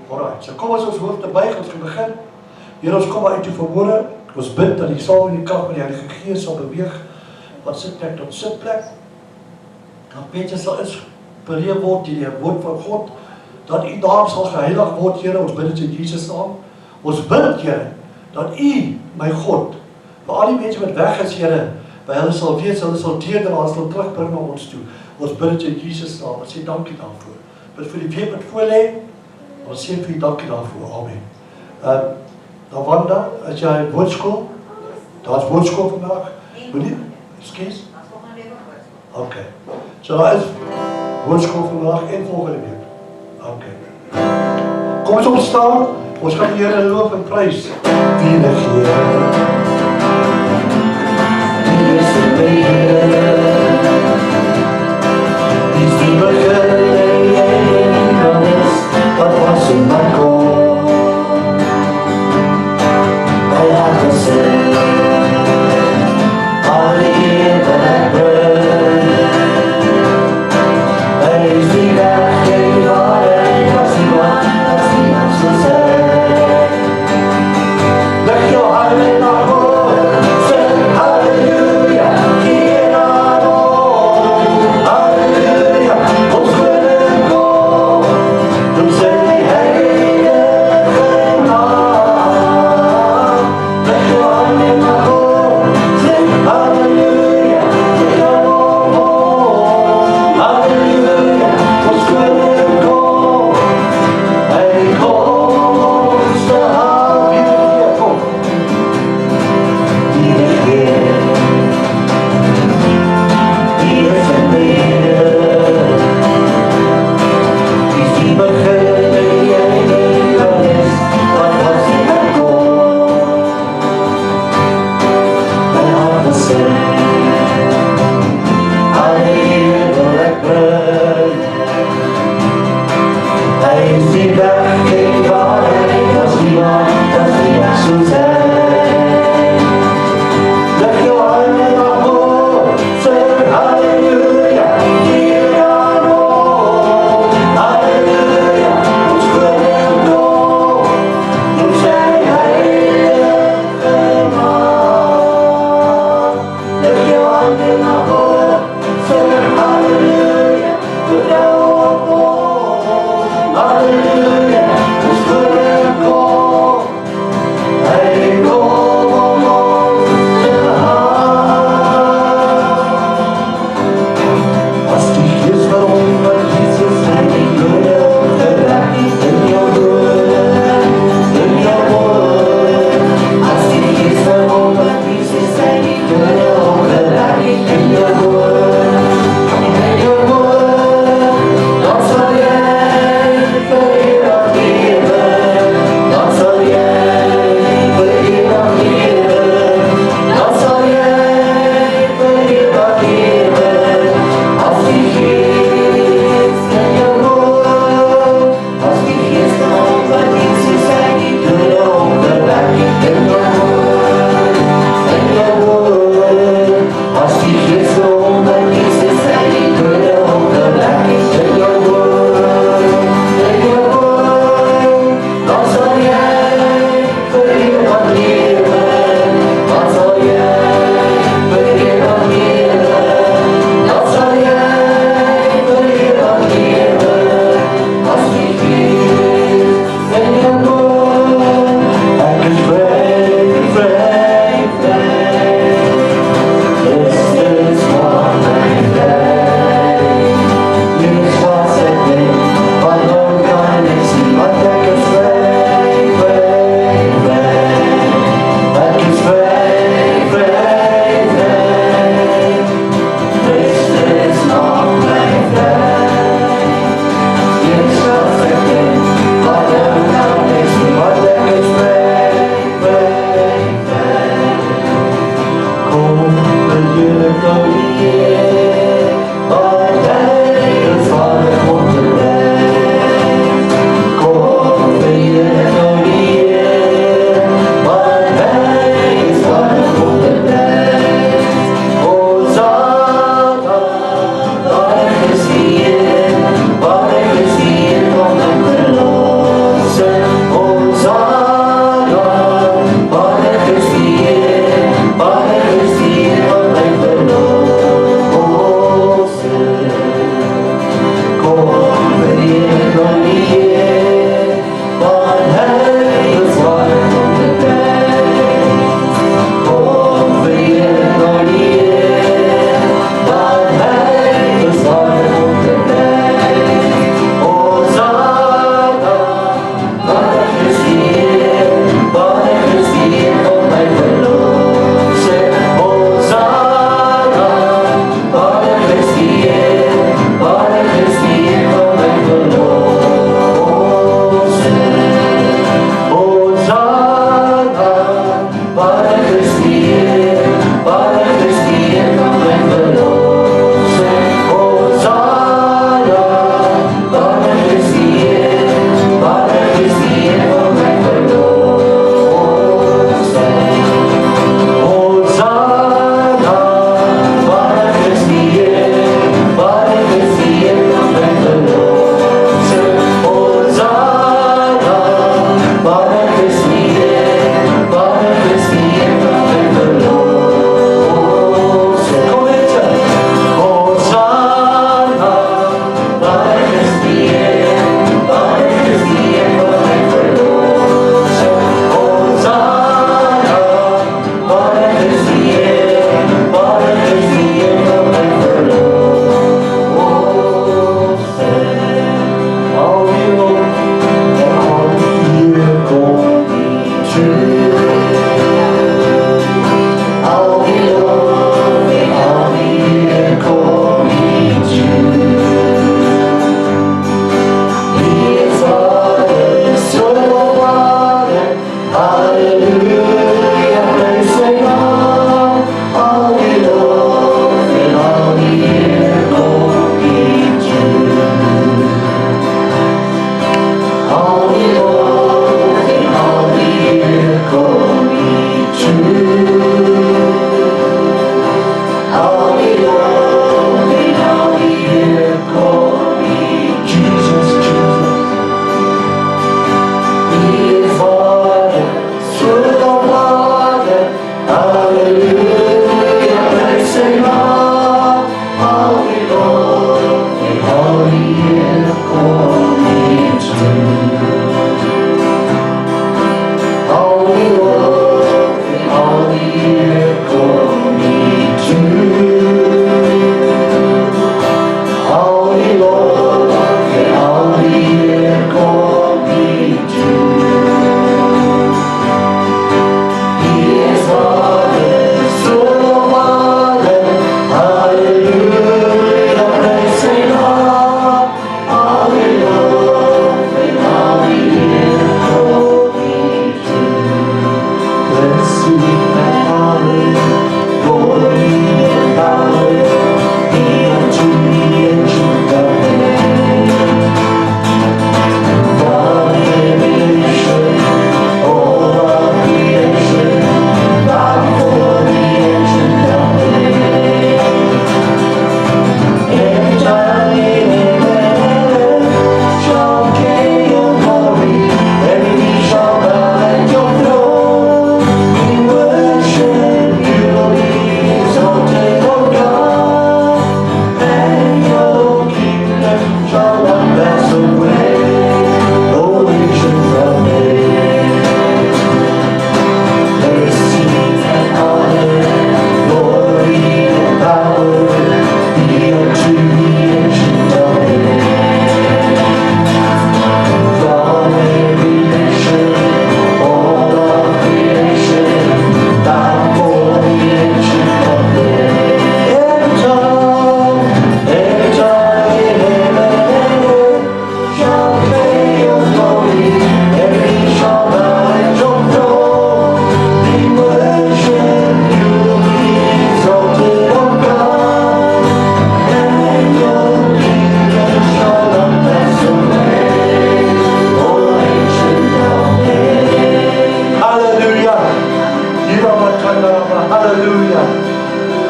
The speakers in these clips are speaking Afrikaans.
Alright, so kom ons hoofde buig, ons gaan begin. Here, ons kom maar uit toe vanmôre. Ons bid dat die saal in die krag van die Heilige Gees sal beweeg van sitplek tot sitplek. Dat mense sal inspireer word deur die woord van God, dat U naam sal geheilig word, Here. Ons bid dit in Jesus naam. Ons bid, Here, dat U, my God, vir al die mense wat weg is, Here, by hulle sal wees, hulle sal deurdra, hulle sal terugbring na ons toe. Ons bid dit in Jesus naam. Ons sê dankie daarvoor. Bid vir die week wat voor lê. Ons sê vir U dankie daarvoor. Amen. Wanda, as jy woordskool? Daar's woordskool vandag. Moenie, ekskuus. Okay. So daar is woordskool vandag en volgende week. Okay. Kom ons opstaan. Ons gaan die Here loof en prys. Wie regeer? Wie is die Heer? Wie is die begin en dan is wat was in my God? Hy het gesê, al die eer wat ek bring, hy is die weg en die waarheid, as niemand soos hy. Leg jou hande na God, sing halleluja, hier aan ons, halleluja, ons koning kom, doen sy heilige naam. Leg jou hande na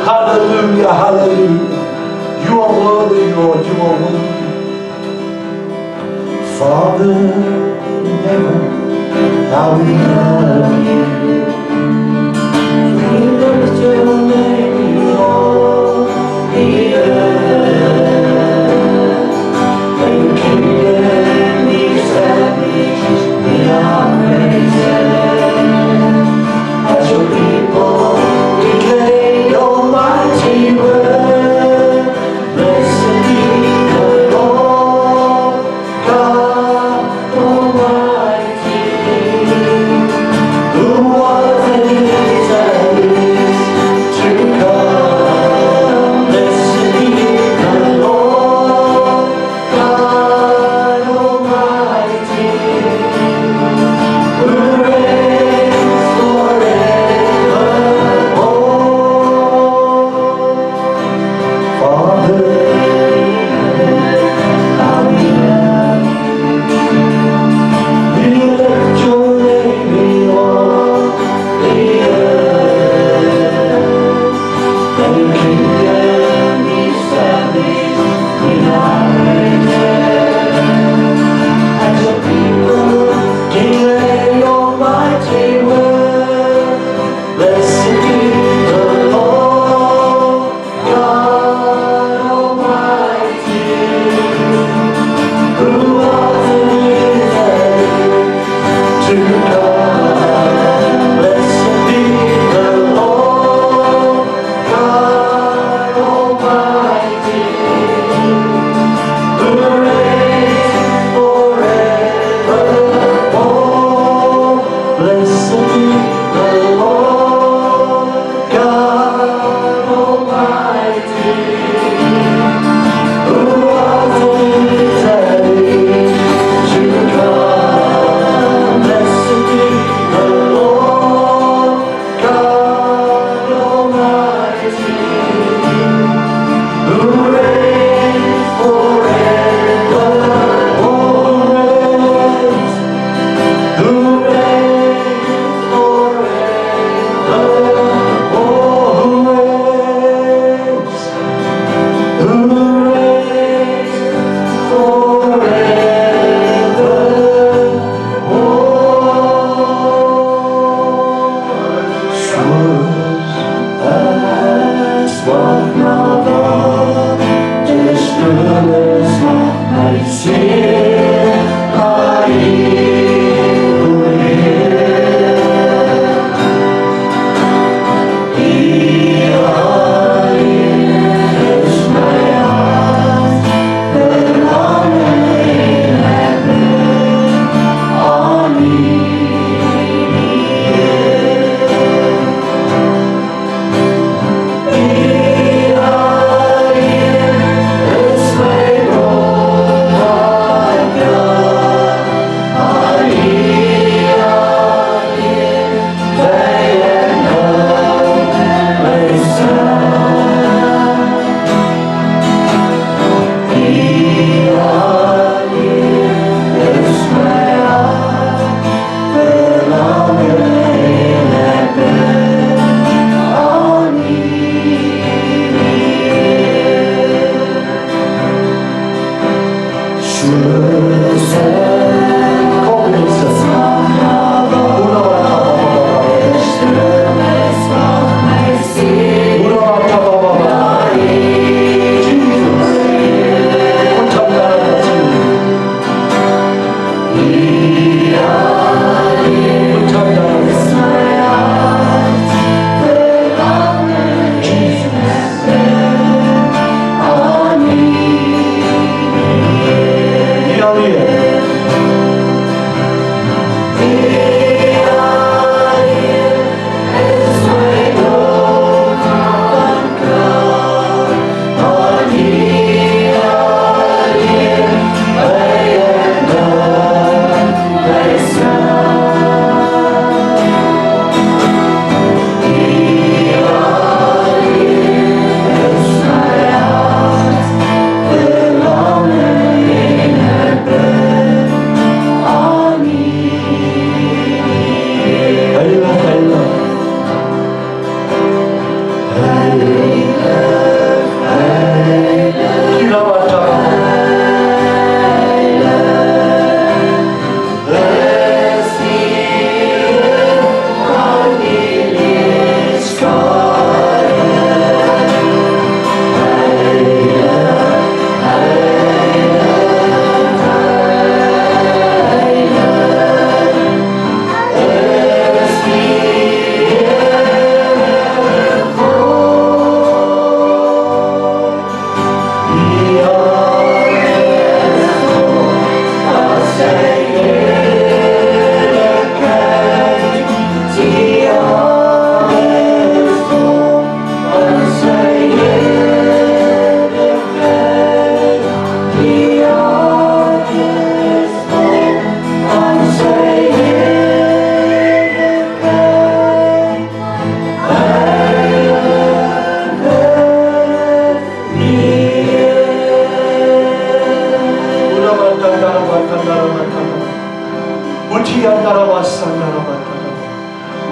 Hallelujah, hallelujah. You are worthy, Lord, you are worthy. Father in heaven, how we love you. We lift your name, Lord, the earth. And your kingdom be established in our praises. As your people declare your mighty word, blessed be the Lord God Almighty, who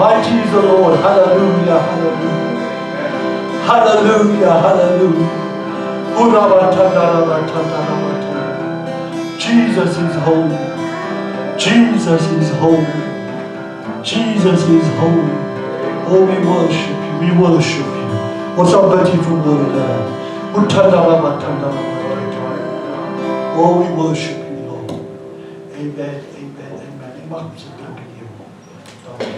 Mighty is the Lord. Hallelujah, hallelujah. Hallelujah, hallelujah. Jesus is holy. Jesus is holy. Jesus is holy. Oh, we worship you. We worship you. What's our beautiful word there? Oh, we worship you, Lord. Amen, amen, amen. Ik mag ze danken, Heer. Dank u.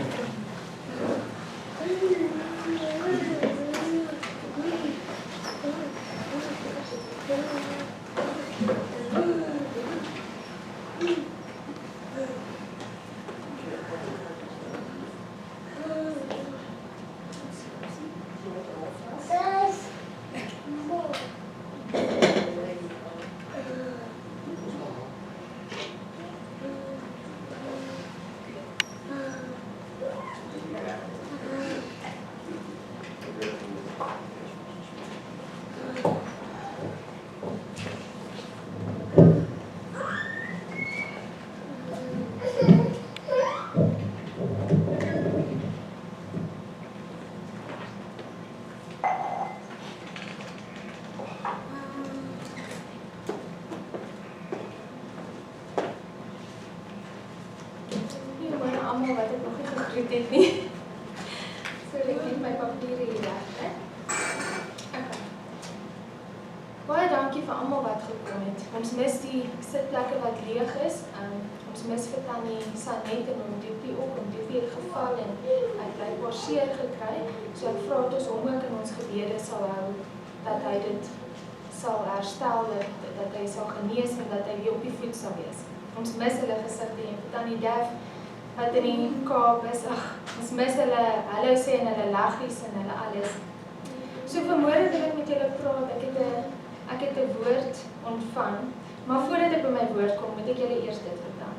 Baie dankie vir almal wat gekom het. Ons mis die sitplekke wat leeg is. Ons mis vir Tannie Sanet en hom Diepie ook, om Diepie het geval en hy het blykbaar seer gekry. So ek vra dat ons hom ook in ons gebede sal hou, dat hy dit sal herstel, dat hy sal genees en dat hy weer op die voet sal wees. Ons mis hulle gesigte en vir Tannie Def, wat in die Kaap is, ons mis hulle sê en hulle laggies en hulle alles. So vanmôre wil ek met julle praat, ek het 'n woord ontvang, maar voordat ek by my woord kom, moet ek julle eers dit vertel.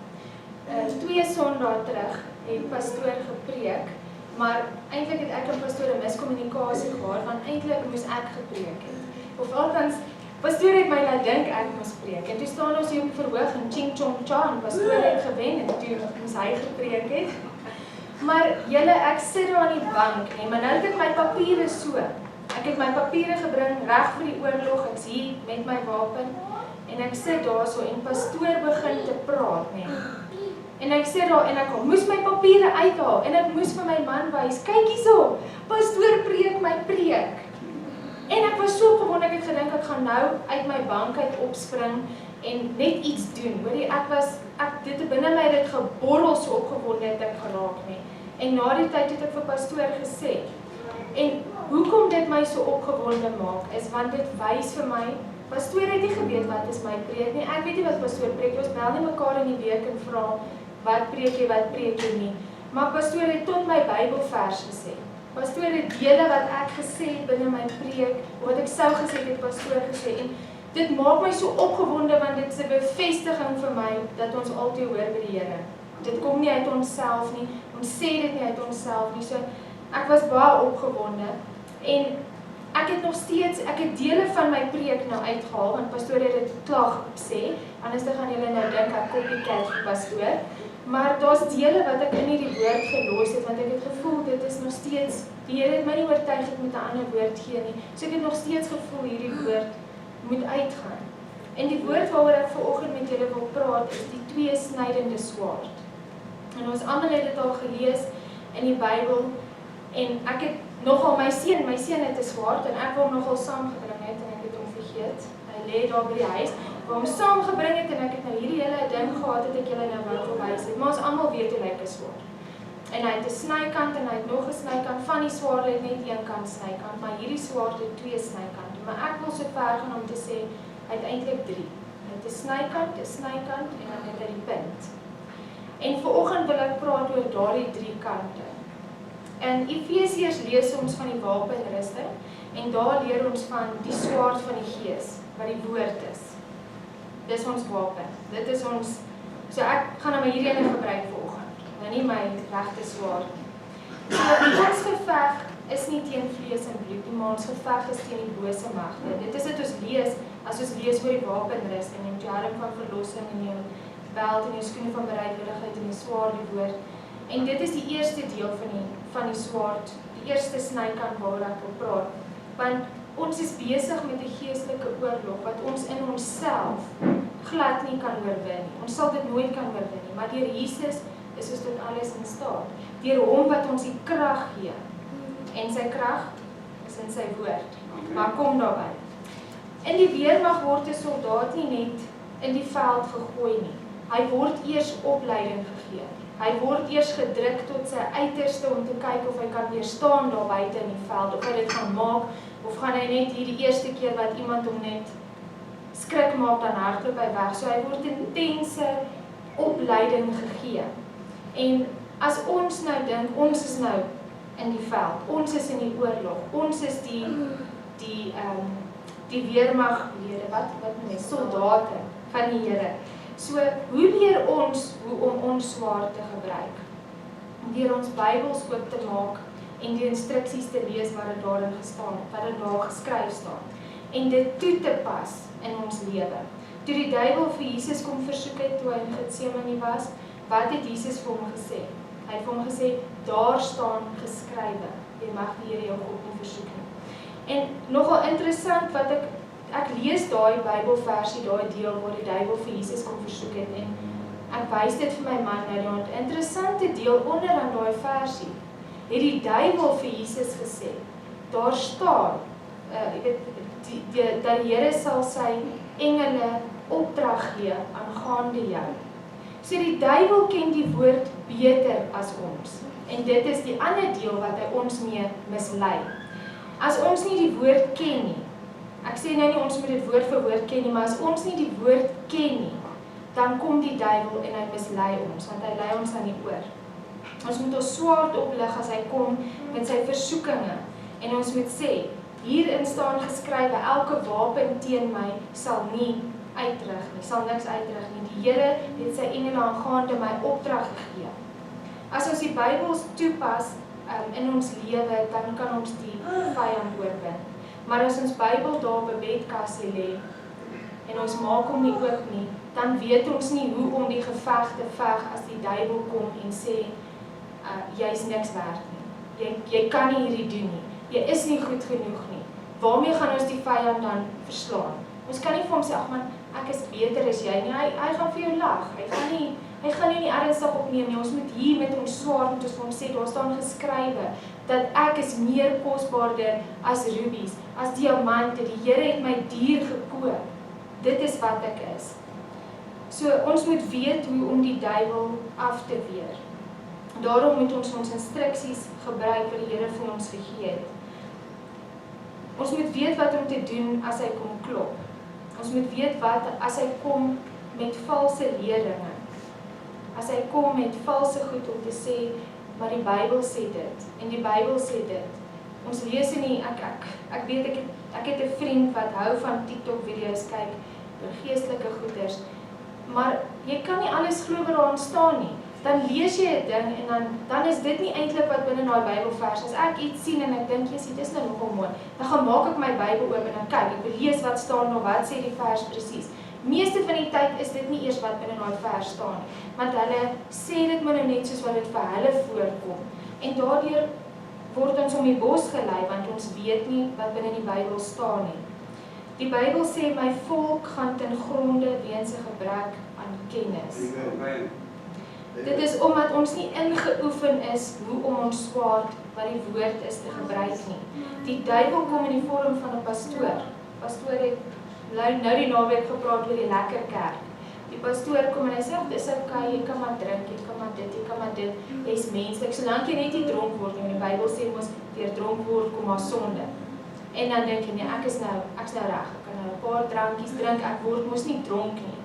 2 Sondae terug het pastoor gepreek, maar eintlik het ek en pastoor 'n miskommunikasie gehad, want eintlik moes ek gepreek het. Of althans, pastoor het my laat dink ek moes preek. En toe staan ons hier op die verhoog en ching chong cha, en pastoor het gewen en toe moes hy gepreek het. Maar julle, ek sit daar aan die bank, maar nou het ek my papiere so. Ek het my papiere gebring reg vir die oorlog, ek's hier met my wapen en ek sit daar so en pastoor begin te praat, En ek sit daar en ek moes my papiere uithaal en ek moes vir my man wys, kyk hierso, pastoor preek my preek. En ek was so opgewonde, ek het gedink ek gaan nou uit my bank uit opspring en net iets doen. Hoorie, dit binne my het geborrel so opgewonde het ek geraak, En na die tyd het ek vir pastoor gesê. En hoekom dit my so opgewonde maak, is want dit wys vir my, pastoor het nie geweet wat is my preek nie, ek weet nie wat pastoor preek, ons bel nie mekaar in die week en vra, wat preek jy nie, maar pastoor het tot my Bybelvers gesê, pastoor het dele wat ek gesê het binne my preek, wat ek sou gesê het pastoor gesê, en dit maak my so opgewonde, want dit is 'n bevestiging vir my, dat ons altyd hoor by die Here, dit kom nie uit onsself nie, ons sê dit nie uit onsself nie, so ek was baie opgewonde en ek het dele van my preek nou uitgehaal, want pastoor het dit klaar sê, anders dan gaan julle nou dink ek copycat vir pastoor, maar daar's dele wat ek in hierdie woord gelos het, want ek het gevoel, dit is nog steeds, die Here het my nie oortuig het met 'n ander woord gee nie, so ek het nog steeds gevoel hierdie woord moet uitgaan. En die woord waaroor ek vanoggend met julle wil praat, is die 2-snydende swaard. En ons almal het dit al gelees in die Bybel, en ek het nogal my seun het 'n swaard, en ek wou hom nogal saamgebring het, en ek het hom vergeet, hy lê daar by die huis, wou hom saamgebring het, en ek het nou hierdie hele ding gehad, het ek julle nou wou verwys het, maar ons almal weet hoe lyk 'n swaard. En hy het 'n snykant, en hy het nog 'n snykant, van die swaard het net een kant snykant, maar hierdie swaard het 2 snykante, maar ek wil so ver gaan om te sê, hy het eintlik 3. Hy het 'n snykant, en dan het hy die punt. En vanoggend wil ek praat oor daardie 3 kante. In Efesiërs lees ons van die wapenrusting en daar leer ons van die swaard van die Gees, wat die woord is. Dis ons wapen. Dit is ons, so ek gaan nou maar hierdie ene gebruik vanoggend, nou nie my regte swaard nie. So ons geveg is nie teen vlees en bloed nie, maar ons geveg is teen die bose magte. Dit is dit ons lees, as ons lees oor die wapenrusting en die helm van verlossing en jou beld en jou skoene van bereidwilligheid en die swaard die woord. En dit is die eerste deel van die swaard, die eerste snykant waar ek wil praat. Want ons is besig met 'n geestelike oorlog wat ons in onsself glad nie kan oorwin nie. Ons sal dit nooit kan oorwin nie, maar deur Jesus is ons tot alles in staat. Deur hom wat ons die krag gee. En sy krag is in sy woord. Maar kom daarby. In die weermag word 'n soldaat nie net in die veld gegooi nie. Hy word eers opleiding gegee. Hy word eers gedruk tot sy uiterste om te kyk of hy kan weerstaan daar buite in die veld, of hy dit gaan maak, of gaan hy net hier die eerste keer wat iemand hom net skrik maak, dan hardloop hy weg. So hy word intense opleiding gegee. En as ons nou dink, ons is nou in die veld, ons is in die oorlog, ons is die weermaglede, wat noem soldate van die Here. So, hoe leer ons hoe om ons swaard te gebruik? Deur ons Bybels oop te maak en die instruksies te lees wat dit daarin gestaan, wat dit daar geskryf staan. En dit toe te pas in ons lewe. Toe die duiwel vir Jesus kom versoek het, toe hy in Getsemane was, wat het Jesus vir hom gesê? Hy het vir hom gesê, daar staan geskrywe, jy mag die Here jou God nie versoek nie. En nogal interessant wat ek lees daai Bybelversie, daai deel waar die duiwel vir Jesus kom versoek het, en ek wys dit vir my man nou, die interessante deel onder aan daai versie, het die duiwel vir Jesus gesê, daar staan, dat die Here sal sy engele opdrag gee aangaande jou. So die duiwel ken die woord beter as ons, en dit is die ander deel wat hy ons mee mislei. As ons nie die woord ken nie, ek sê nou nie ons moet dit woord vir woord ken nie, maar as ons nie die woord ken nie, dan kom die duiwel en hy mislei ons, want hy lei ons aan die oor. Ons moet ons swaard oplig as hy kom met sy versoekinge, en ons moet sê, hierin staan geskrywe, elke wapen teen my sal nie uitrig nie, sal niks uitrig nie. Die Here het sy engele aangaande my opdrag gegee. As ons die Bybels toepas in ons lewe, dan kan ons die vyand oorwin. Maar as ons Bybel daar op 'n bedkassie lê en ons maak hom nie oop nie, dan weet ons nie hoe om die geveg te veg as die duiwel kom en sê, jy's niks werd nie. Jy kan nie hierdie doen nie. Jy is nie goed genoeg nie. Waarmee gaan ons die vyand dan verslaan? Ons kan nie vir hom sê, ag man, ek is beter as jy nie. Hy gaan vir jou lag. Hy gaan jou nie ernstig opneem nie. Ons moet hier met ons swaard, moet ons vir hom sê, daar staan geskrywe, dat ek is meer kosbaarder as rubies, as diamante. Die Here het my duur gekoop. Dit is wat ek is. So, ons moet weet hoe om die duiwel af te weer. Daarom moet ons instruksies gebruik wat die Here vir ons gegee het. Ons moet weet wat om te doen as hy kom klop. Ons moet weet wat as hy kom met valse leringe. As hy kom met valse goed om te sê, maar die Bybel sê dit, en die Bybel sê dit. Ons lees nie, ek weet, ek het 'n vriend wat hou van TikTok video's kyk, oor geestelike goeders, maar jy kan nie alles glo wat daar staan nie. Dan lees jy 'n ding en dan is dit nie eintlik wat binne daai Bybelvers. As ek iets sien en ek dink, jy dis nou nogal mooi, dan gaan maak ek my Bybel oop en dan kyk, ek wil lees wat staan daar, wat sê die vers presies. Meeste van die tyd is dit nie eers wat binne daai vers staan nie, want hulle sê dit maar net soos wat dit vir hulle voorkom. En daardeur word ons om die bos gelei, want ons weet nie wat binne die Bybel staan nie. Die Bybel sê, my volk gaan ten gronde weens 'n gebrek aan kennis. Dit is omdat ons nie ingeoefen is hoe om ons swaard, wat die woord is, te gebruik nie. Die duiwel kom in die vorm van 'n pastoor. Pastoor het nou die naweek gepraat oor die lekker kerk. Die pastoor kom en hy sê, dis okay, jy kan maar drink, jy kan maar dit, jy kan maar dit, jy's menslik, solank jy net nie dronk word nie. Die Bybel sê mos, deur dronk word kom maar sonde. En dan dink jy, nee, ek is nou reg, ek kan nou 'n paar drankies drink, ek word mos nie dronk nie,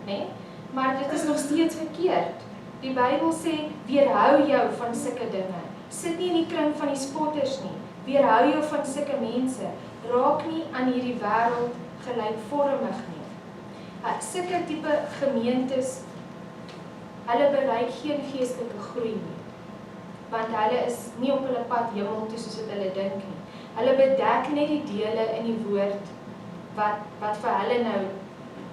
nee? Maar dit is nog steeds verkeerd. Die Bybel sê, weerhou jou van sulke dinge. Sit nie in die kring van die spotters nie. Weerhou jou van sulke mense. Raak nie aan hierdie wêreld gelykvormig nie. Sulke tipe gemeentes, hulle bereik geen geestelike groei nie. Want hulle is nie op hulle pad hemel toe soos wat hulle dink nie. Hulle bedek net die dele in die woord wat vir hulle nou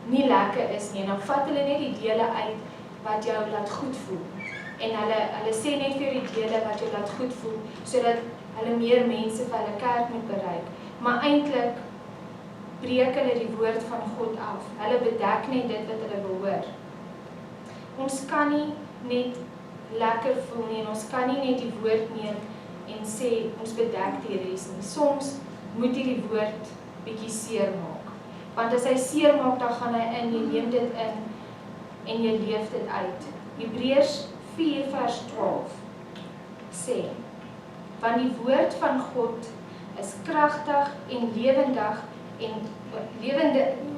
nie lekker is nie. En dan vat hulle net die dele uit wat jou laat goed voel. en hulle sê net vir die dele wat jou laat goed voel, sodat hulle meer mense vir hulle kerk moet bereik. Maar eintlik breek hulle die woord van God af. Hulle bedek net dit wat hulle wil hoor. Ons kan nie net lekker voel nie, en ons kan nie net die woord neem en sê, ons bedek die res nie. Soms moet jy die woord bietjie seer maak. Want as hy seer maak, dan gaan hy in, jy neem dit in, en jy leef dit uit. Hebreërs 4 vers 12 sê, want die woord van God is kragtig en lewendig,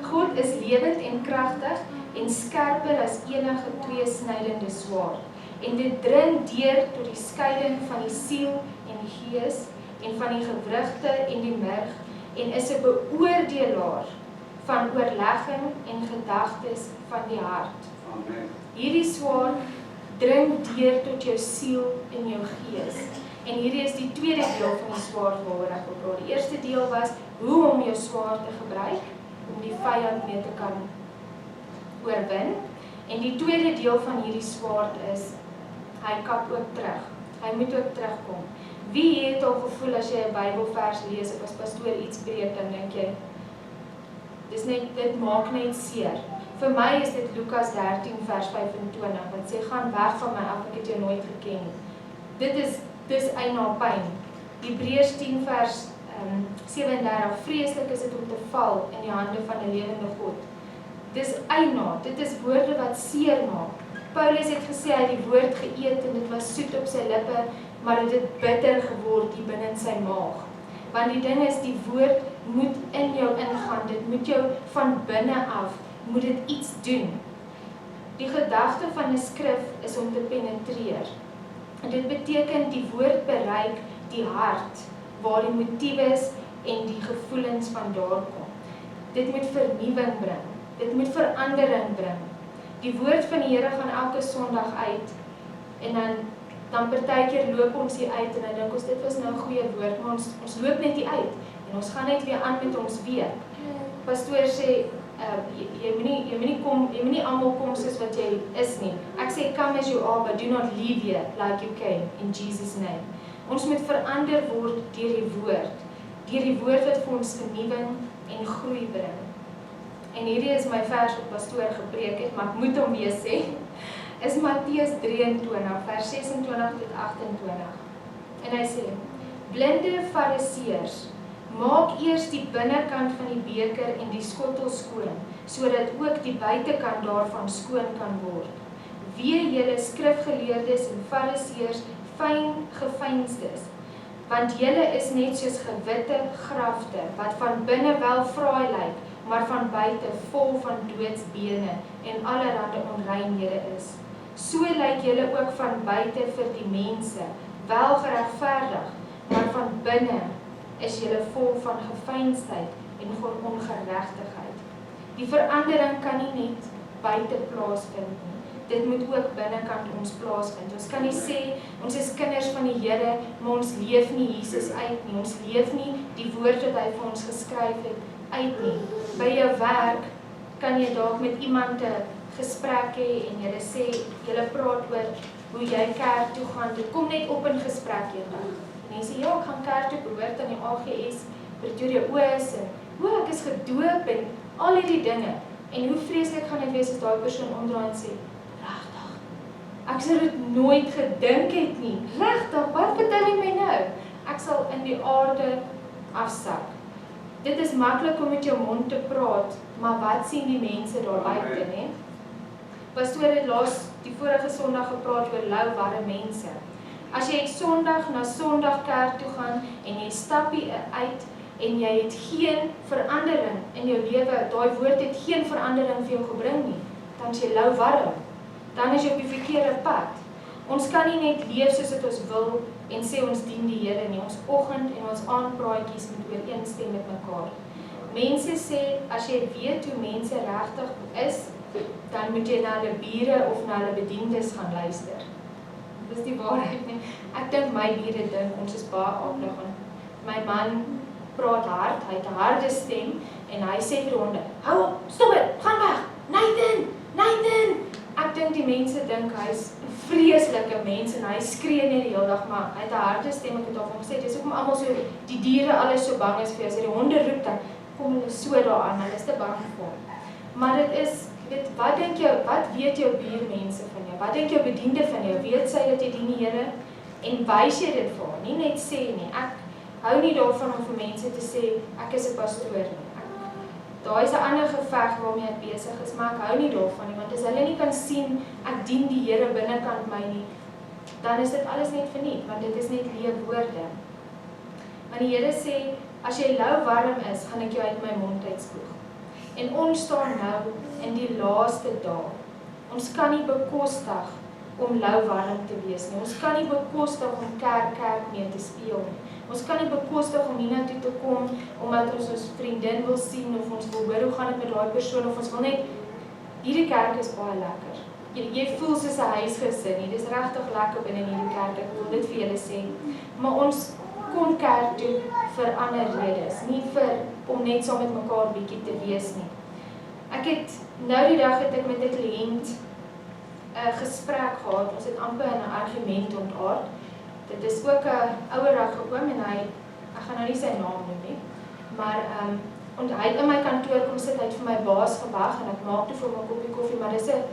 God is lewend en kragtig, en skerper as enige tweesnydende swaard. En dit dring deur tot die skeiding van die siel en die gees, en van die gewrigte en die murg, en is 'n beoordelaar van oorlegging en gedagtes van die hart. Amen. Hierdie swaard dring deur tot jou siel en jou gees. En hierdie is die tweede deel van die swaard waaroor ek wil praat. Die eerste deel was hoe om jou swaard te gebruik om die vyand mee te kan oorwin. En die tweede deel van hierdie swaard is hy kap ook terug. Hy moet ook terugkom. Wie het al gevoel as jy 'n Bybelvers lees of as pastoor iets preek, dan dink jy, dit maak net seer. Vir my is dit Lukas 13 vers 25, wat sê, gaan weg van my af, ek het jou nooit geken nie. Dis eienaar pyn. Hebreërs 10 vers 37, vreeslik is dit om te val in die hande van 'n lewende God. Dis eienaar, dit is woorde wat seer maak. Paulus het gesê, hy het die woord geëet en dit was soet op sy lippe, maar het dit bitter geword hier binne in sy maag. Want die ding is, die woord moet in jou ingaan, dit moet jou van binne af, moet dit iets doen. Die gedagte van 'n skrif is om te penetreer. En dit beteken die woord bereik die hart, waar die motiewe en die gevoelens vandaan kom. Dit moet vernuwing bring, dit moet verandering bring. Die woord van die Here gaan elke Sondag uit, en dan partykeer loop ons hier uit, en dan dink ons, dit was nou 'n goeie woord, maar ons loop net hier uit, en ons gaan net weer aan met ons week. Pastoor sê, jy moet nie almal kom soos wat jy is nie. Ek sê, come as you are, but do not leave here like you came, in Jesus' name. Ons moet verander word deur die woord wat vir ons vernuwing en groei bring. En hierdie is my vers wat pastoor gepreek het, maar ek moet hom weer sê, is Matteus 23, vers 26 tot 28. En hy sê, blinde fariseërs, maak eers die binnekant van die beker en die skottel skoon, sodat ook die buitekant daarvan skoon kan word. Wee julle skrifgeleerdes en fariseërs, fyn gefeinstes, want julle is net soos gewitte grafte, wat van binne wel fraai lyk, maar van buite vol van doodsbene en allerlei onreinhede is. So lyk julle ook van buite vir die mense, wel geregverdig, maar van binne is julle vol van geveinsdheid en ongeregtigheid. Die verandering kan nie net buite plaasvind nie. Dit moet ook binnekant ons plaasvind. Ons kan nie sê, ons is kinders van die Here, maar ons leef nie Jesus uit nie. Ons leef nie die woord wat hy vir ons geskryf het uit nie. By jou werk kan jy dalk met iemand 'n gesprek hê en julle sê, julle praat oor hoe jy kerk toe gaan. Dit kom net op in gesprek eendag. En jy sê, ja, ek gaan kerk toe, behoort aan die AGS, Pretoria Oos, en ek is gedoop, en al hierdie dinge. En hoe vreeslik gaan dit wees as daai persoon omdraai en sê, regtig, ek sou dit nooit gedink het nie. Regtig, wat vertel jy my nou? Ek sal in die aarde afsak. Dit is maklik om met jou mond te praat, maar wat sien die mense daar buite, né? Pastoor het laas die vorige Sondag gepraat oor lou warre mense. As jy Sondag na Sondag kerk toe gaan en jy stap hier uit en jy het geen verandering in jou lewe, daai woord het geen verandering vir jou gebring nie, dan is jy lou warm. Dan is jy op die verkeerde pad. Ons kan nie net leef soos wat ons wil en sê ons dien die Here nie. Ons oggend en ons aandpraatjies moet ooreenstem met mekaar. Mense sê, as jy weet hoe mense regtig is, dan moet jy na hulle bure of na hulle bediendes gaan luister. Dis die waarheid nie. Ek dink my bure dink, ons is baie aardig. My man praat hard, hy het 'n harde stem, en hy sê vir die honde, hou op, stop het, gaan weg, Nathan! Ek dink die mense dink hy is 'n vreeslike mens en hy skree net die hele dag, maar hy het 'n harde stem, ek het al van gesê, dis hoekom almal so, die diere alles so bang is vir jou, as die honde roep, dan kom hulle so daaraan, hulle is te bang vir hom. Maar dit is, wat weet jou buurmense van jou? Wat dink jou bediende van jou? Weet sy dat jy dien die Here? En wys jy dit vir haar? Nie net sê nie, ek hou nie daarvan om vir mense te sê, ek is 'n pastoor nie. Daar is 'n ander geveg waarmee ek besig is, maar ek hou nie daarvan nie, want as hulle nie kan sien, ek dien die Here binnekant my nie, dan is dit alles net verniet, want dit is net leë woorde. Want die Here sê, as jy lou warm is, gaan ek jou uit my mond uitspoeg. En ons staan nou in die laaste dae. Ons kan nie bekostig om lou warm te wees nie. Ons kan nie bekostig om kerk mee te speel nie. Ons kan nie bekostig om hiernatoe te kom omdat ons vriendin wil sien of ons wil hoor hoe gaan dit met daai persoon of ons wil net, hierdie kerk is baie lekker. Jy voel soos 'n huisgesin nie. Dis regtig lekker binne in hierdie kerk. Ek wil dit vir julle sê. Maar ons kom kerk toe vir ander redes, nie om net saam met mekaar bietjie te wees nie. Ek het nou die dag het ek met 'n kliënt 'n gesprek gehad. Ons het amper in 'n argument ontaard. Dit is ook 'n ouerige oom en ek gaan nou nie sy naam noem nie, maar hy het in my kantoor kom sit, hy het vir my baas gewag en ek maak toe vir hom 'n koppie koffie, maar dis 'n,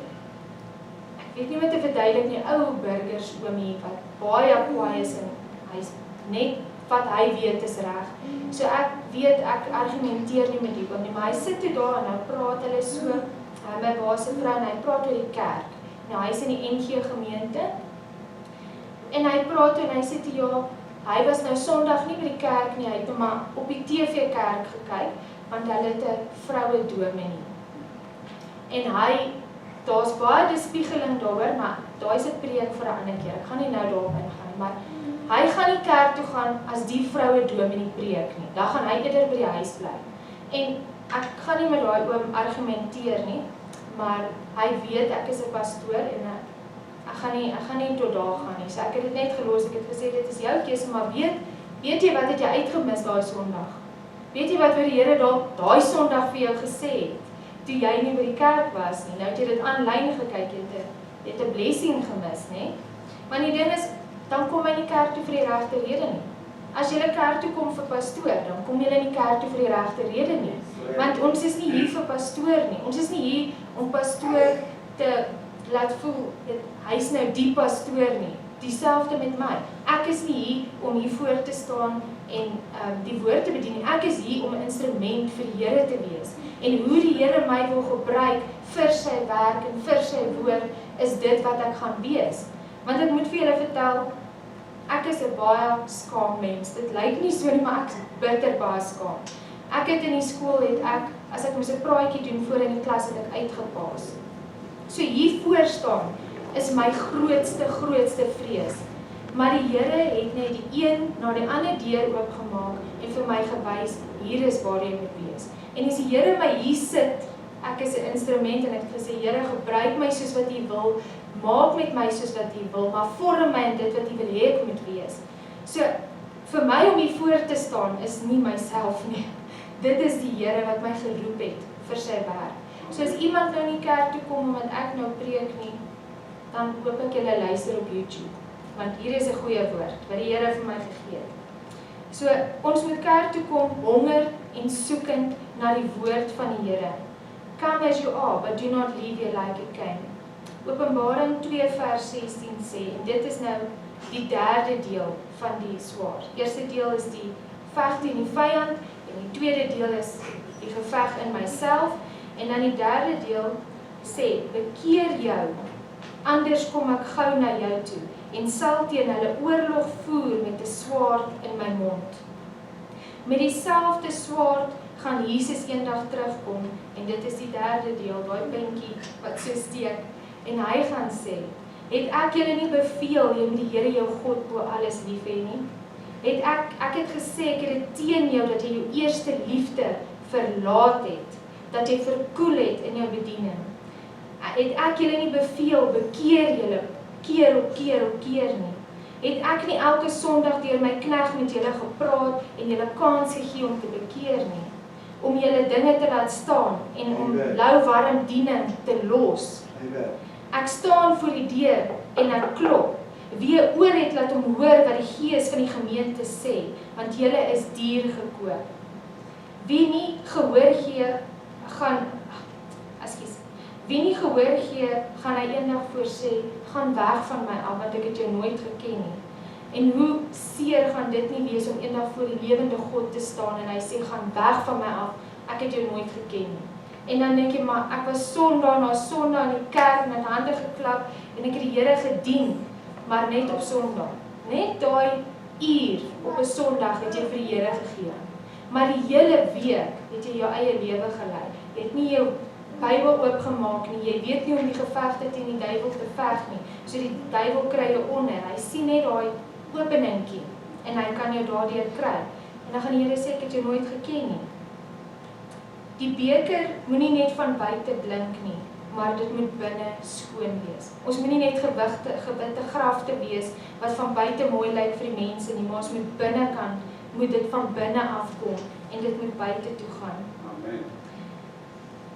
ek weet nie wat te verduidelik nie, ou burgers oomie wat baie kwaai is en hy's net wat hy weet is reg. So ek weet ek argumenteer nie met die oom nie, maar hy sit toe daar en nou praat hulle so, my baas se vrou en hy praat oor die kerk. Nou hy is in die NG gemeente. En hy praat en hy sê toe ja, hy was nou Sondag nie by die kerk nie, hy het maar op die TV kerk gekyk, want hulle het 'n vroue dominee. En daar's baie bespiegeling daaroor, maar daai is 'n preek vir 'n ander keer. Ek gaan nie nou daarop ingaan nie, maar hy gaan nie kerk toe gaan as die vroue dominee preek nie. Dan gaan hy eerder by die huis bly. En ek gaan nie met daai oom argumenteer nie, maar hy weet ek is 'n pastoor en ek gaan nie tot daar gaan nie. So ek het dit net gelos, ek het gesê dit is jou keuse, maar weet jy wat het jy uitgemis daai Sondag? Weet jy wat die Here daai Sondag vir jou gesê het, toe jy nie by die kerk was nie? Nou het jy dit aanlyn gekyk, jy het 'n blessing gemis, nê? Maar die ding is, dan kom jy nie kerk toe vir die regte rede nie. As jy kerk toe kom vir pastoor, dan kom jy nie kerk toe vir die regte rede nie. Want ons is nie hier vir pastoor nie. Ons is nie hier om pastoor te laat voel, hy is nou die pastoor nie. Dieselfde met my. Ek is nie hier om hier voor te staan en die woord te bedien nie. Ek is hier om 'n instrument vir die Here te wees. En hoe die Here my wil gebruik vir sy werk en vir sy woord, is dit wat ek gaan wees. Want ek moet vir julle vertel, ek is 'n baie skaam mens. Dit lyk nie so nie, maar ek is bitter baie skaam. Ek het in die skool, as ek moes 'n praatjie doen voor in die klas, het ek uitgepaas. So hier voor staan is my grootste vrees. Maar die Here het net die een na die ander deur oopgemaak en vir my gewys, hier is waar jy moet wees. En as die Here my hier sit, ek is 'n instrument en ek het gesê, Here, gebruik my soos wat U wil, maak met my soos wat U wil, maar vorm my in dit wat U wil hê ek moet wees. So, vir my om hier voor te staan is nie myself nie. Dit is die Here wat my geroep het vir sy werk. So as iemand nou in die kerk toe kom omdat ek nou preek nie, dan hoop ek julle luister op YouTube. Want hier is 'n goeie woord wat die Here vir my gegee het. So ons moet kerk toe kom honger en soekend na die woord van die Here. Come as you are, but do not leave here like you came. Openbaring 2 vers 16 sê, en dit is nou die derde deel van die swaard. Eerste deel is die veg teen die vyand en die tweede deel is die geveg in myself. En dan die derde deel sê, bekeer jou, anders kom ek gou na jou toe en sal teen hulle oorlog voer met 'n swaard in my mond. Met dieselfde swaard gaan Jesus eendag terugkom en dit is die derde deel, daai puntjie wat so steek en hy gaan sê, het ek julle nie beveel jy moet die Here jou God bo alles lief hê nie? Ek het gesê ek het dit teen jou dat jy jou eerste liefde verlaat het, dat jy verkoel het in jou bediening. Het ek julle nie beveel, bekeer julle, keer op keer nie. Het ek nie elke Sondag deur my knegg met julle gepraat en julle kans gegee om te bekeer nie, om julle dinge te laat staan en om lou warm diening te los. Ek staan voor die deur en ek klop. Wie 'n oor het, laat hom hoor wat die Gees van die gemeente sê, want julle is duur gekoop. Wie nie gehoor gee, Wie nie gehoor gee, gaan hy eendag voor sê, gaan weg van my af, want ek het jou nooit geken nie. En hoe seer gaan dit nie wees om eendag voor die lewende God te staan en hy sê, gaan weg van my af, ek het jou nooit geken nie. En dan dink jy, maar ek was Sondag na Sondag in die kerk met hande geklap en ek het die Here gedien, maar net op Sondag. Net daai uur op 'n Sondag het jy vir die Here gegee. Maar die hele week het jy jou eie lewe gelei. Jy het nie jou Bybel oopgemaak nie, jy weet nie om die gevegte teen die duiwel te veg nie. So die duiwel kry jou onder, hy sien net daai openingkie en hy kan jou daardeur kry. En dan gaan die Here sê, ek het jou nooit geken nie. Die beker moenie net van buite blink nie, maar dit moet binne skoon wees. Ons moenie net gewitte grafte wees wat van buite mooi lyk vir die mense nie, maar ons moet binnekant, moet dit van binne afkom en dit moet buite toe gaan. Amen.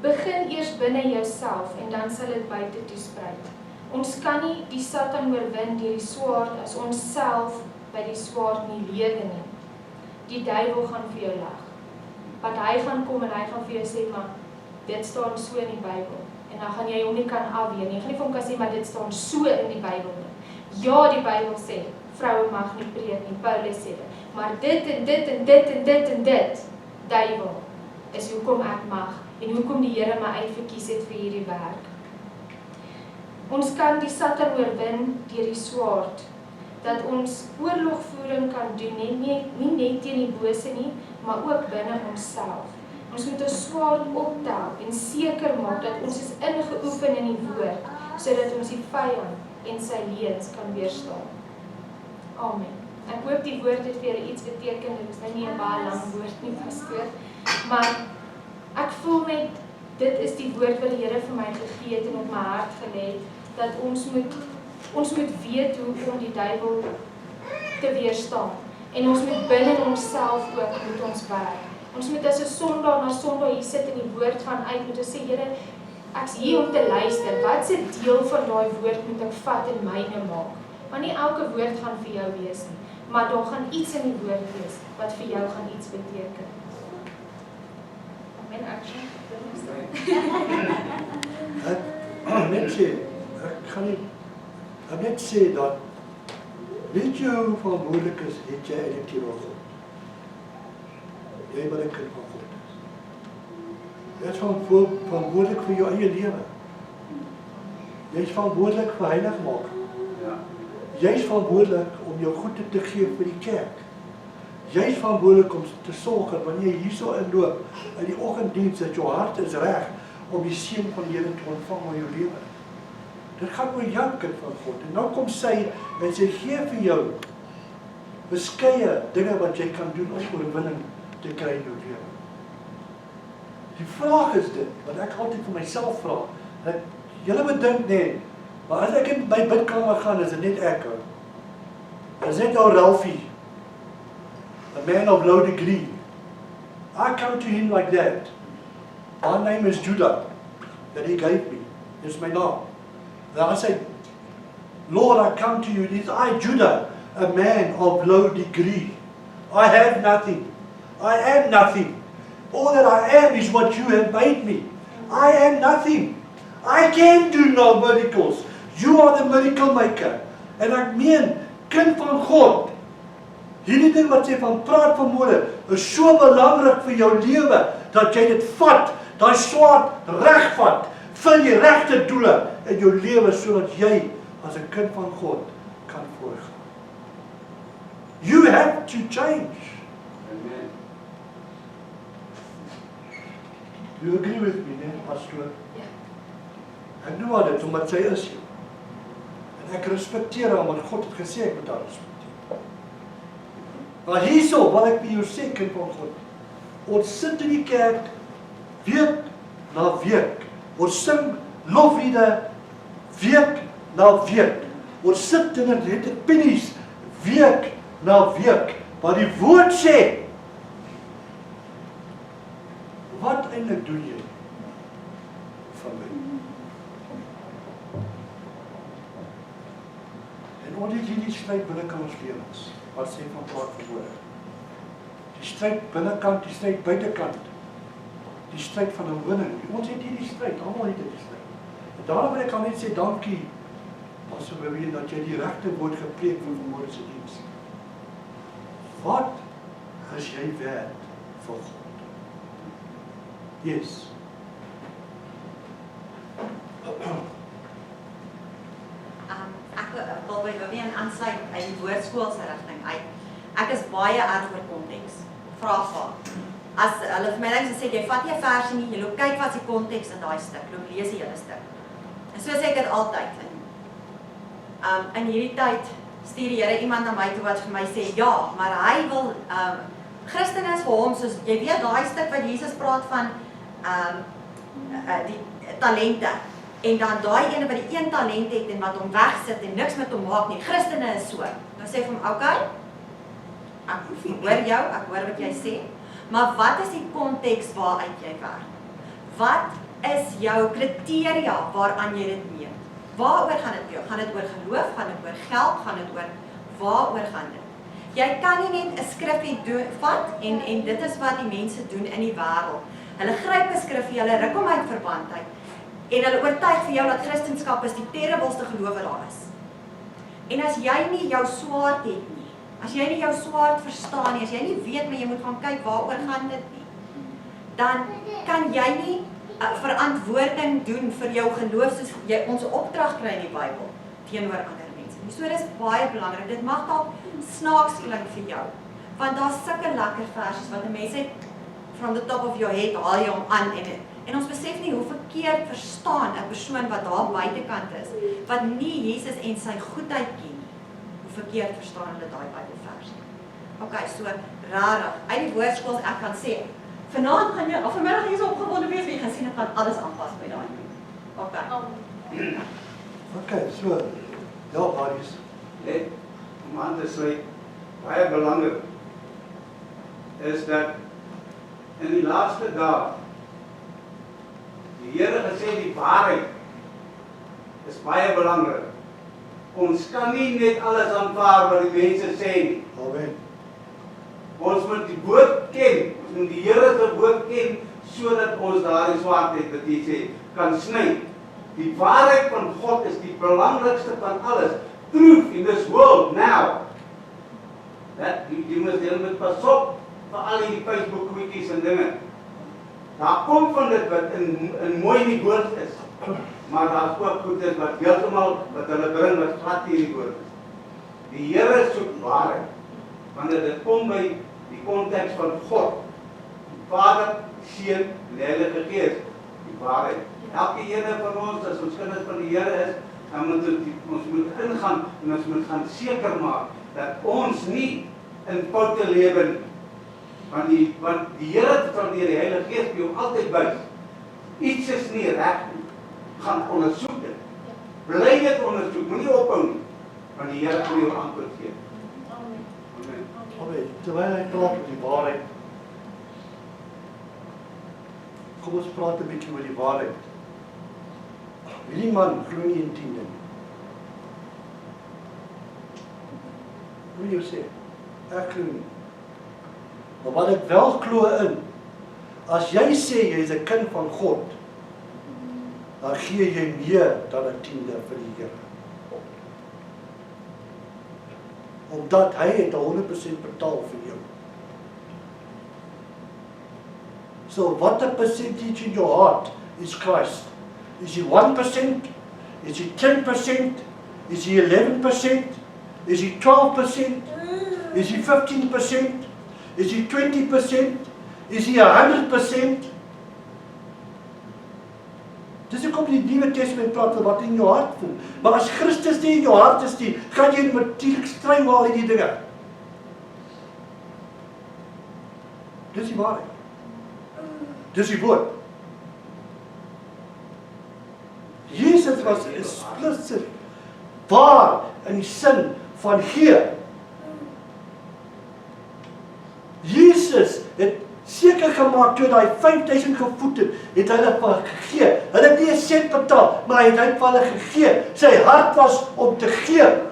Begin eers binne jouself en dan sal dit buite toesprei. Ons kan nie die Satan oorwin deur die swaard as ons self by die swaard nie lewe nie. Die duiwel gaan vir jou lag. Want hy gaan kom en hy gaan vir jou sê, maar dit staan so in die Bybel. En dan gaan jy hom nie kan afweer nie. Jy gaan nie vir hom kan sê, maar dit staan so in die Bybel nie. Ja, die Bybel sê, vroue mag nie preek nie, Paulus sê dit. Maar dit en dit en dit en dit en dit, duiwel, is hoekom ek mag. En hoekom die Here my uitverkies het vir hierdie werk. Ons kan die Satan oorwin deur die swaard, dat ons oorlogvoering kan doen, nie net teen die bose nie, maar ook binne onsself. Ons moet ons swaard optel en seker maak dat ons is ingeoefen in die woord, sodat ons die vyand en sy leuns kan weerstaan. Amen. Ek hoop die woord het vir julle iets beteken, dit is nou nie 'n baie lang woord nie, pastoor, maar ek voel net, dit is die woord wat die Here vir my gegee het en op my hart gelê, dat ons moet weet hoe om die duiwel te weerstaan. En ons moet binne onsself ook moet ons werk. Ons moet as 'n Sondag na Sondag hier sit en die woord gaan uit, moet ons sê, Here, ek's hier om te luister. Wat se deel van daai woord moet ek vat en myne maak? Maar nie elke woord gaan vir jou wees nie, maar daar gaan iets in die woord wees wat vir jou gaan iets beteken. Amen, action. Ek net sê dat, weet jy hoe verantwoordelik is, het jy eintlik hier op God? Jy wat 'n kind van God is. Jy is verantwoordelik vir jou eie lewe. Jy is verantwoordelik vir heiligmaking. Ja. Jy is verantwoordelik om jou goede te gee vir die kerk. Jy is verantwoordelik om te sorg dat wanneer jy hierso inloop, in die oggenddiens, dat jou hart is reg om die seën van die Here te ontvang in jou lewe. Dit gaan oor jou kind van God. En nou kom sy en sy gee vir jou beskeie dinge wat jy kan doen om oorwinning te kry in jou lewe. Die vraag is dit, wat ek altyd vir myself vra, dat julle bedink net, maar as ek in my bidkamer gaan, is dit net ek. Is net ou Ralphie, a man of low degree. I come to him like that. My name is Judah, that he gave me. It's my name. And I say, Lord, I come to you. It is I, Judah, a man of low degree. I have nothing. I am nothing. All that I am is what you have made me. I am nothing. I can do no miracles. You are the miracle maker. En ek meen, kind van God, hierdie ding wat jy van praat vanmôre, is so belangrik vir jou lewe, dat jy dit vat, daai swaard regvat, vir die regte doele in jou lewe, sodat jy as 'n kind van God kan voorgaan. You have to change. Amen. You agree with me, né, pastoor? Ja. Ek doen dit omdat sy is hier. En ek respekteer haar, want God het gesê ek moet haar respekteer. Maar hierso wil ek vir jou sê, kind van God, ons sit in die kerk week na week. Ons sing lofliede week na week. Ons sit in het pennies week na week. Maar die woord sê, wat eintlik doen jy van my? stryd binnekant ons lewens. Wat sê van praat verhoor? Die stryd binnekant, die stryd buitekant. Die stryd van 'n winning. Ons het hierdie stryd, almal het hierdie stryd. En daarom wil ek al net sê dankie, as we weet dat jy die regte woord gepreek van vanmôre se diens. Wat is jy werd vir God? Yes. Ek wil weer aansluit uit die woordskoolse rigting uit. Ek is baie erg oor konteks. Vraagvaar. As hulle vir my sê, jy vat nie 'n versie nie, jy loop kyk wat is die konteks in daai stuk, loop lees die hele stuk. En so sê ek dit altyd. In hierdie tyd stuur die Here iemand na my toe wat vir my sê, ja, maar hy wil, Christene is vir hom, soos, jy weet daai stuk wat Jesus praat van, die talente, en dan daai ene wat die een talent het en wat hom wegsit en niks met hom maak nie, Christene is so. Dan sê ek vir hom, okay, ek hoor jou, ek hoor wat jy sê, maar wat is die konteks waaruit jy werk? Wat is jou kriteria waaraan jy dit meet? Waaroor gaan dit jou? Gaan dit oor geloof? Gaan dit oor geld? Gaan dit oor waaroor gaan dit? Jy kan nie net 'n skrifgie vat en dit is wat die mense doen in die wêreld. Hulle gryp 'n skrifgie, hulle ruk hom uit verband uit en hulle oortuig vir jou dat Christendom is die terribelste geloof wat daar is. En as jy nie jou swaard het nie, as jy nie jou swaard verstaan nie, as jy nie weet maar jy moet gaan kyk waaroor gaan dit nie, dan kan jy nie verantwoording doen vir jou geloof soos jy ons opdrag kry in die Bybel teenoor ander mense. So dit is baie belangrik. Dit mag dalk snaaks klink vir jou, want daar's sulke lekker versies wat 'n mens het from the top of your head haal jy hom aan en ons besef nie hoe verkeerd verstaan 'n persoon wat daar buitekant is, wat nie Jesus en sy goedheid ken nie. Hoe verkeerd verstaan hulle daai Bybelversie. Okay, so rarig. Uit die woordskool ek kan sê vanaand gaan jy, of vanmiddag gaan jy so opgewonde wees, jy gaan sien dit gaan alles aanpas by daai punt. Okay. Okay, so, ja, Marius. Net om aan te sluit, baie belangrik is dat in die laaste dae die Here gesê die waarheid is baie belangrik. Ons kan nie net alles aanvaar wat die mense sê nie. Amen. Ons moet die woord ken, ons moet die Here se woord ken, sodat ons daardie swaardheid wat hy sê, kan sny. Die waarheid van God is die belangrikste van alles. Truth in this world now. Dat jy moet net pas op vir al die Facebook kwikkies en dinge. Daar kom van dit wat in mooi in die woord is, maar daar's ook goedes wat heeltemal wat hulle bring wat glad nie in die woord is. Die Here soek waarheid. Wanneer dit kom by die konteks van God, die Vader, Seun en die Heilige Gees, die waarheid. Elke ene van ons, as ons kinders van die Here is, dan moet ons moet ingaan en ons moet gaan seker maak dat ons nie in foute lewe nie. Want die Here sal deur die Heilige Gees jou altyd wys. Iets is nie reg nie. Gaan ondersoek dit. Bly dit ondersoek, moenie ophou nie. Want die Here gaan jou antwoord gee. Amen. Amen. Terwyl hy praat oor die waarheid, kom ons praat 'n bietjie oor die waarheid. Hierdie man glo nie in 10 nie. Hoe jy sê, ek glo nie. Maar wat ek wel glo in, as jy sê jy is 'n kind van God, dan gee jy meer dan 'n 10de vir die Here. Omdat hy het 100% betaal vir jou. So what a percentage in your heart is Christ? Is he 1%? Is he 10%? Is he 11%? Is he 12%? Is he 15%? Is he 20%? Is he 100%? Dis hoekom die Nuwe Testament praat van wat in jou hart voel. Maar as Christus nie in jou hart is nie, gaan jy natuurlik stry waar al die dinge. Dis die waarheid. Dis die woord. Jesus was explicit waar in die sin van gee. Jesus het seker gemaak toe daai 5000 gevoed het hulle vir gegee. Hulle het nie 'n sent betaal, maar hy het vir hulle gegee. Sy hart was om te gee.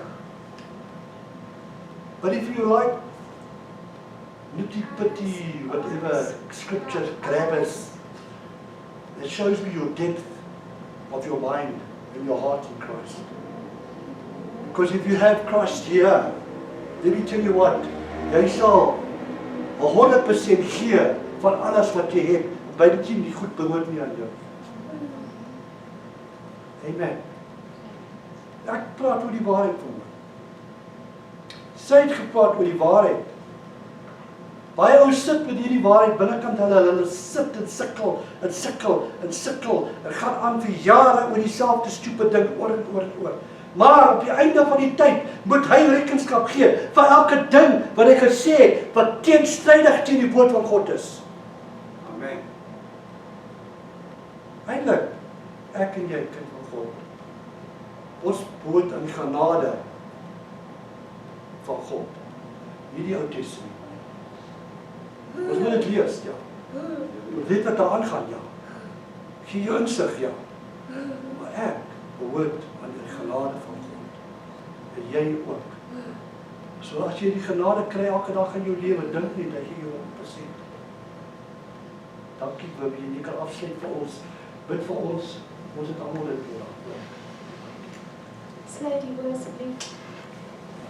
But if you like nitty-pitty, whatever scripture grabbers, it shows me your depth of your mind and your heart in Christ. Because if you have Christ here, let me tell you what, jy sal 100% gee van alles wat jy het, by dit jy nie goed behoort nie aan jou. Amen. Ek praat oor die waarheid van my. Sy het gepraat oor die waarheid. Baie ou sit met hierdie waarheid binnekant hulle sit en sukkel, en sukkel, en sukkel, en gaan aan vir jare oor dieselfde stupid ding, oor en oor en oor. Maar op die einde van die tyd, moet hy rekenskap gee, vir elke ding wat hy gesê het, wat teenstrydig teen die woord van God is. Amen. Eindelijk, ek en jy, kind van God, ons behoort aan die genade van God, nie die Ou Testament. Ons moet dit lees, ja. Ons weet wat daar aangaan, ja. Gee jou insig, ja. Maar ek behoort aan die genade van God. En jy ook. So as jy die genade kry elke dag in jou lewe, dink nie dat jy jou 100%. Dankie, Wim, jy kan afsluit vir ons. Bid vir ons het allemaal dit nodig. Sluit die oë asseblief.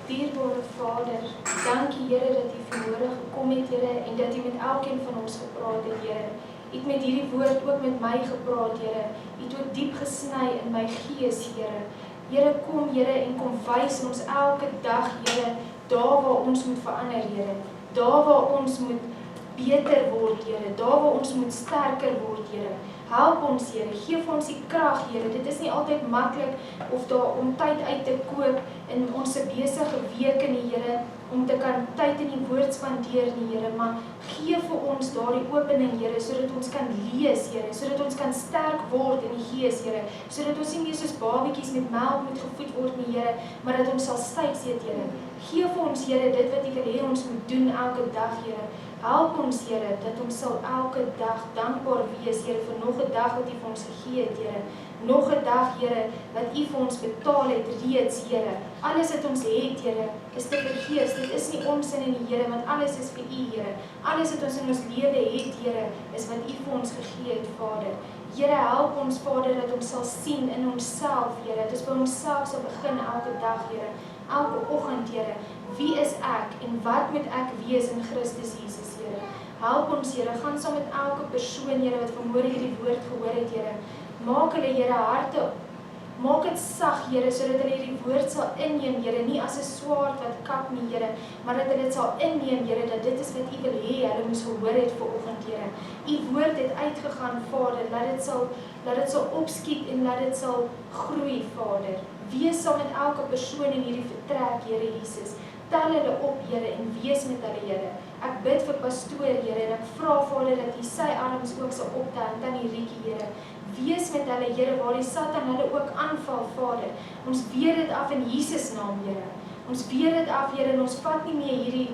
Dierbare Vader, dankie Here dat U vanmôre gekom het, Here, en dat U met elkeen van ons gepraat het, Here. U het met hierdie woord ook met my gepraat, Here. U het ook diep gesny in my gees, Here. Here, kom, Here, en kom wys ons elke dag, Here, daar waar ons moet verander, Here. Daar waar ons moet beter word, Here. Daar waar ons moet sterker word, Here. Help ons, Here, geef ons die krag, Here. Dit is nie altyd maklik of daar om tyd uit te koop in ons besige weke nie, Here, om te kan tyd in die woord spandeer nie, Here, maar gee vir ons daardie opening, Here, sodat ons kan lees, Here, sodat ons kan sterk word in die gees, Here, sodat ons nie meer soos babietjies met melk moet gevoed word nie, Here, maar dat ons sal styf eet, Here. Gee vir ons, Here, dit wat U wil hê ons moet doen elke dag, Here. Help ons, Here, dat ons sal elke dag dankbaar wees, Here, vir nog 'n dag wat U vir ons gegee het, Here. Nog 'n dag, Here, wat U vir ons betaal het reeds, Here. Alles wat ons het, Here, is te vergeefs. Dit is nie ons sin in die Here, want alles is vir U, Here. Alles wat ons in ons lewe het, Here, is wat U vir ons gegee het, Vader. Here, help ons, Vader, dat ons sal sien in onsself, Here, dat ons by onsself sal begin elke dag, Here. Elke oggend, Here, wie is ek en wat moet ek wees in Christus Jesus, Here? Help ons, Here, gaan saam met elke persoon, Here, wat vanmôre hierdie woord gehoor het, Here. Maak hulle, Here, harte, maak dit sag, Here, sodat hulle hierdie woord sal inneem, Here, nie as 'n swaard wat kap nie, Here, maar dat hulle dit sal inneem, Here, dat dit is wat U wil hê hulle moes gehoor het vanoggend, Here. U woord het uitgegaan, Vader, laat dit sal opskiet en laat dit sal groei, Vader. Wees saam met elke persoon in hierdie vertrek, Here Jesus. Tel hulle op, Here, en wees met hulle, Here. Ek bid vir pastoor, Here, en ek vra, Vader, dat U sy arms ook sal optel, en Tannie Rietjie, Here. Wees met hulle, Here, waar die Satan hulle ook aanval, Vader. Ons weer dit af in Jesus naam, Here. Ons weer dit af, Here, en ons vat nie meer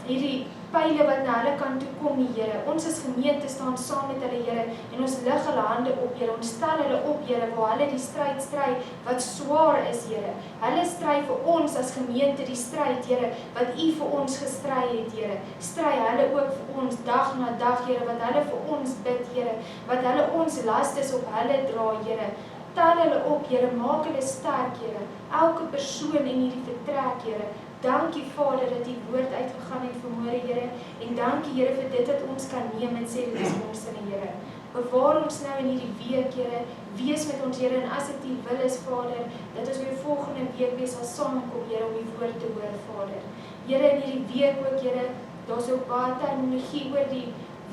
hierdie pyle wat na hulle kan toe kom nie, Here. Ons as gemeente staan saam met hulle, Here, en ons lig hulle hande op, Here. Ons stel hulle op, Here, waar hulle die stryd stry wat swaar is, Here. Hulle stry vir ons as gemeente die stryd, Here, wat U vir ons gestry het, Here. Stry hulle ook vir ons dag na dag, Here, wat hulle vir ons bid, Here, wat hulle ons lastes op hulle dra, Here. Tel hulle op, Here, maak hulle sterk, Here. Elke persoon in hierdie vertrek, Here. Dankie, Vader, dat U woord uitgegaan het vanmôre, Here, en dankie, Here, vir dit wat ons kan neem en sê dit is ons in die Here. Bewaar ons nou in hierdie week, Here, wees met ons, Here, en as dit U wil is, Vader, dat ons weer volgende week weer sal saamkom, Here, om U woord te hoor, Vader. Here, in hierdie week ook, Here, daar's ook baie terminologie oor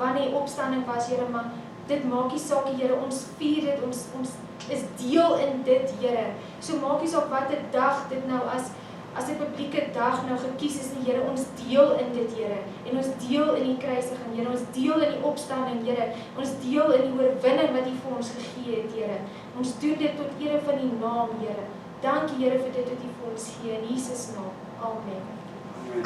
wanneer die opstanding was, Here, maar dit maak nie saak, Here, ons vier dit, ons is deel in dit, Here. So maak nie saak wat 'n dag dit nou as 'n publieke dag nou gekies is nie, Here, ons deel in dit, Here, en ons deel in die kruisiging, Here, ons deel in die opstanding, Here, ons deel in die oorwinning wat U vir ons gegee het, Here. Ons doen dit tot ere van U naam, Here. Dankie, Here, vir dit wat U vir ons gee, in Jesus naam. Amen.